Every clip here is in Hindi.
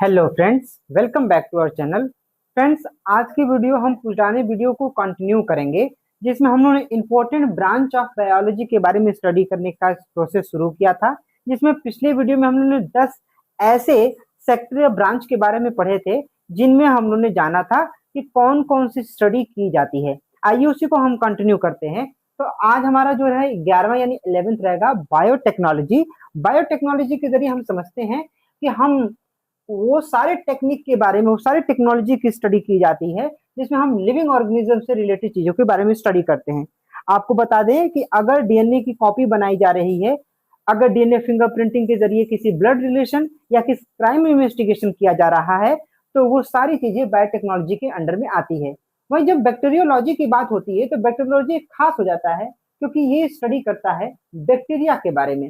Hello friends, welcome back to our channel. Friends, आज की वीडियो हम पुराने वीडियो को कंटिन्यू करेंगे, जिसमें हम लोगों ने इम्पोर्टेंट ब्रांच ऑफ बायोलॉजी के बारे में स्टडी करने का प्रोसेस शुरू किया था। जिसमें पिछले वीडियो में हम लोगों ने 10 ऐसे सेक्टर या ब्रांच के बारे में पढ़े थे, जिनमें हम लोगों ने जाना था कि कौन कौन सी स्टडी की जाती है। आइए उसी को हम कंटिन्यू करते हैं। तो आज हमारा जो है 11वां यानी 11th रहेगा बायोटेक्नोलॉजी। बायोटेक्नोलॉजी के जरिए हम समझते हैं कि हम वो सारे टेक्निक के बारे में, वो सारी टेक्नोलॉजी की स्टडी की जाती है, जिसमें हम लिविंग ऑर्गेनिज्म से रिलेटेड चीजों के बारे में स्टडी करते हैं। आपको बता दें कि अगर डीएनए की कॉपी बनाई जा रही है, अगर डीएनए फिंगरप्रिंटिंग के जरिए किसी ब्लड रिलेशन या किसी क्राइम इन्वेस्टिगेशन किया जा रहा है, तो वो सारी चीजें बायोटेक्नोलॉजी के अंडर में आती है। वहीं जब बैक्टीरियोलॉजी की बात होती है, तो बैक्टीरियोलॉजी खास हो जाता है, क्योंकि ये स्टडी करता है बैक्टीरिया के बारे में।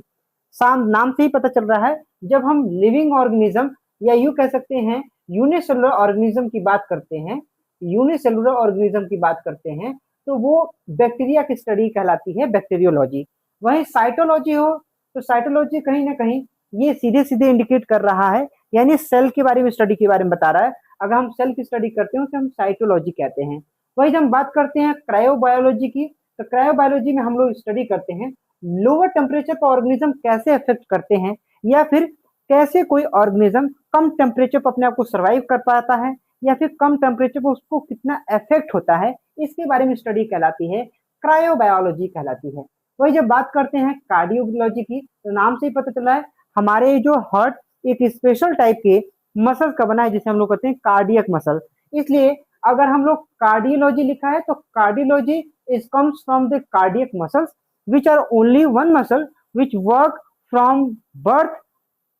नाम से ही पता चल रहा है, जब हम लिविंग ऑर्गेनिज्म या यूं कह सकते हैं यूनिसेलुलर ऑर्गेनिज्म की बात करते हैं, यूनिसेलुलर ऑर्गेनिज्म की बात करते हैं, तो वो बैक्टीरिया की स्टडी कहलाती है बैक्टीरियोलॉजी। वहीं साइटोलॉजी हो, तो साइटोलॉजी कहीं ना कहीं ये सीधे सीधे इंडिकेट कर रहा है, यानी सेल के बारे में, स्टडी के बारे में बता रहा है। अगर हम सेल की स्टडी करते हैं, उसे हम साइटोलॉजी कहते हैं। वही जब हम बात करते हैं क्रायोबायोलॉजी की, तो क्रायोबायोलॉजी में हम लोग स्टडी करते हैं लोअर टेम्परेचर पर ऑर्गेनिज्म कैसे अफेक्ट करते हैं, या फिर कैसे कोई ऑर्गेनिज्म कम टेम्परेचर पर अपने आप को सर्वाइव कर पाता है, या फिर कम टेम्परेचर पर उसको कितना इफेक्ट होता है, इसके बारे में स्टडी कहलाती है क्रायोबायोलॉजी कहलाती है। वही जब बात करते हैं कार्डियोलॉजी की, तो नाम से ही पता चला है हमारे जो हार्ट एक स्पेशल टाइप के मसल का बना है, जिसे हम लोग कहते हैं कार्डियक मसल। इसलिए अगर हम लोग कार्डियोलॉजी लिखा है, तो cardiology is comes from the cardiac muscles which are only one muscle which work from birth,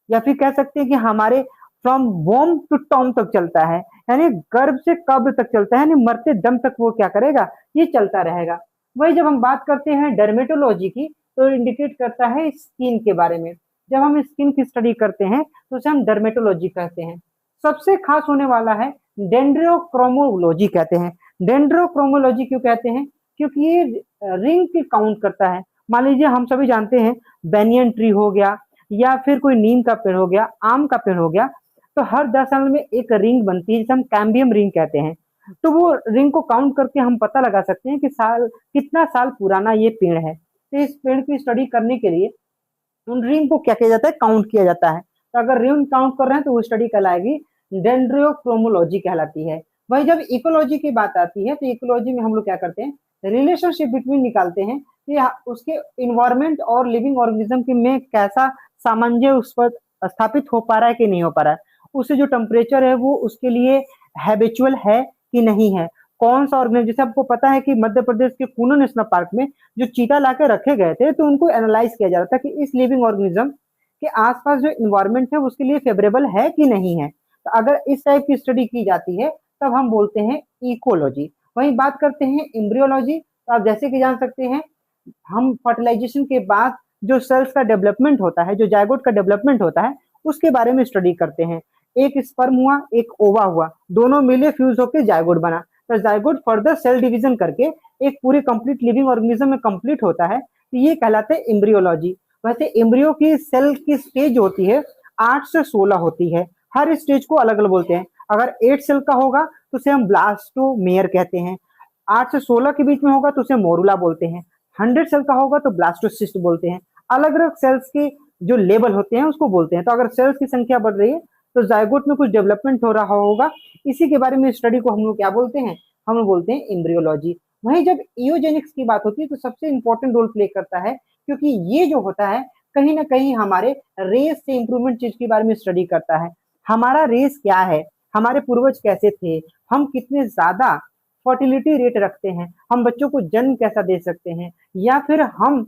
या फिर कह सकते हैं कि हमारे फ्रॉम वोम टू टॉम तक चलता है, यानी गर्भ से कब्र तक चलता है, यानी मरते दम तक वो क्या करेगा, ये चलता रहेगा। वही जब हम बात करते हैं डर्मेटोलॉजी की, तो इंडिकेट करता है स्किन के बारे में। जब हम स्किन की स्टडी करते हैं, तो उसे हम डर्मेटोलॉजी कहते हैं। सबसे खास होने वाला है डेंड्रोक्रोमोलॉजी कहते हैं। डेंड्रोक्रोमोलॉजी क्यों कहते हैं? क्योंकि ये रिंग की काउंट करता है। मान लीजिए हम सभी जानते हैं बेनियन ट्री हो गया, या फिर कोई नीम का पेड़ हो गया, आम का पेड़ हो गया, तो हर 10 साल में एक रिंग बनती है, जिसे हम कैम्बियम रिंग कहते हैं। तो वो रिंग को काउंट करके हम पता लगा सकते हैं कि साल कितना साल पुराना ये पेड़ है। तो इस पेड़ की स्टडी करने के लिए उन रिंग को क्या किया जाता है, काउंट किया जाता है। तो अगर रिंग काउंट कर रहे हैं, तो वो स्टडी कहलाएगी डेंड्रोक्रोमोलॉजी कहलाती है। वही जब इकोलॉजी की बात आती है, तो इकोलॉजी में हम लोग क्या करते हैं, रिलेशनशिप बिटवीन निकालते हैं कि उसके इन्वायरमेंट और लिविंग ऑर्गेनिज्म के में कैसा सामंजस्य उस पर स्थापित हो पा रहा है कि नहीं हो पा रहा है, उससे जो टेम्परेचर है वो उसके लिए हैबिचुअल है कि नहीं है। कौन सा ऑर्गेनिज्म, जैसे आपको पता है कि मध्य प्रदेश के कूनो नेशनल पार्क में जो चीता लाके रखे गए थे, तो उनको एनालाइज किया जा रहा था कि इस लिविंग ऑर्गेनिज्म के आसपास जो इन्वायरमेंट है उसके लिए फेवरेबल है कि नहीं है। तो अगर इस टाइप की स्टडी की जाती है, तब हम बोलते हैं इकोलॉजी। वहीं बात करते हैं एम्ब्रियोलॉजी, तो आप जैसे कि जान सकते हैं, हम फर्टिलाइजेशन के बाद जो सेल्स का डेवलपमेंट होता है, जो जायगोट का डेवलपमेंट होता है, उसके बारे में स्टडी करते हैं। एक स्पर्म हुआ, एक ओवा हुआ, दोनों मिले फ्यूज होकर जायगोट बना। तो जायगोट फर्दर सेल डिवीजन करके एक पूरी कंप्लीट लिविंग ऑर्गेनिज्म में कंप्लीट होता है, तो ये कहलाते हैं एम्ब्रियोलॉजी। वैसे एम्ब्रियो की सेल की स्टेज होती है 8 से 16 होती है। हर स्टेज को अलग अलग बोलते हैं। अगर 8 सेल का होगा तो उसे हम ब्लास्टोमेयर कहते हैं। 8 से 16 के बीच में होगा तो उसे मोरुला बोलते हैं। 100 सेल का होगा तो ब्लास्टोसिस्ट बोलते हैं। अलग अलग सेल्स के जो लेवल होते हैं उसको बोलते हैं। तो अगर सेल्स की संख्या बढ़ रही है, तो जायगोट में कुछ डेवलपमेंट हो रहा होगा। इसी के बारे में स्टडी को हम लोग क्या बोलते हैं, हम लोग बोलते हैं एम्ब्रियोलॉजी। वहीं जब इयोजेनिक्स की बात होती है, तो सबसे इंपॉर्टेंट रोल प्ले करता है, क्योंकि ये जो होता है कहीं ना कहीं हमारे रेस से इंप्रूवमेंट चीज के बारे में स्टडी करता है। हमारा रेस क्या है, हमारे पूर्वज कैसे थे, हम कितने ज्यादा फर्टिलिटी रेट रखते हैं, हम बच्चों को जन्म कैसा दे सकते हैं, या फिर हम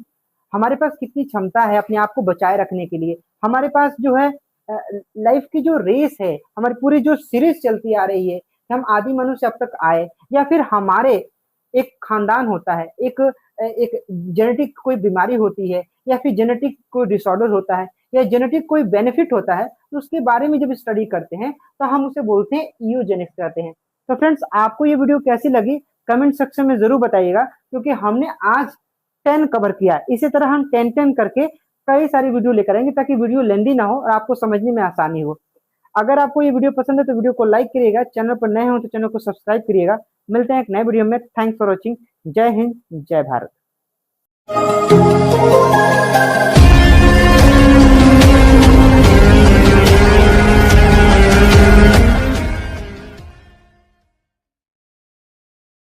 हमारे पास कितनी क्षमता है अपने आप को बचाए रखने के लिए। हमारे पास जो है लाइफ की जो रेस है, हमारी पूरी जो सीरीज चलती आ रही है कि हम आदि मनुष्य से अब तक आए, या फिर हमारे एक खानदान होता है, एक एक जेनेटिक कोई बीमारी होती है, या फिर जेनेटिक कोई डिसऑर्डर होता है, या जेनेटिक कोई बेनिफिट होता है, तो उसके बारे में जब स्टडी करते हैं, तो हम उसे बोलते हैं ईयोजेनिक्स कहते हैं। तो फ्रेंड्स, आपको ये वीडियो कैसी लगी कमेंट सेक्शन में जरूर बताइएगा, क्योंकि हमने आज 10 कवर किया। इसी तरह हम 10 10 करके कई सारी वीडियो लेकर आएंगे, ताकि वीडियो लेंदी ना हो और आपको समझने में आसानी हो। अगर आपको ये वीडियो पसंद है तो वीडियो को लाइक करिएगा, चैनल पर नए हो तो चैनल को सब्सक्राइब करिएगा। मिलते हैं एक नए वीडियो में। Thanks for watching. जय हिंद, जय भारत।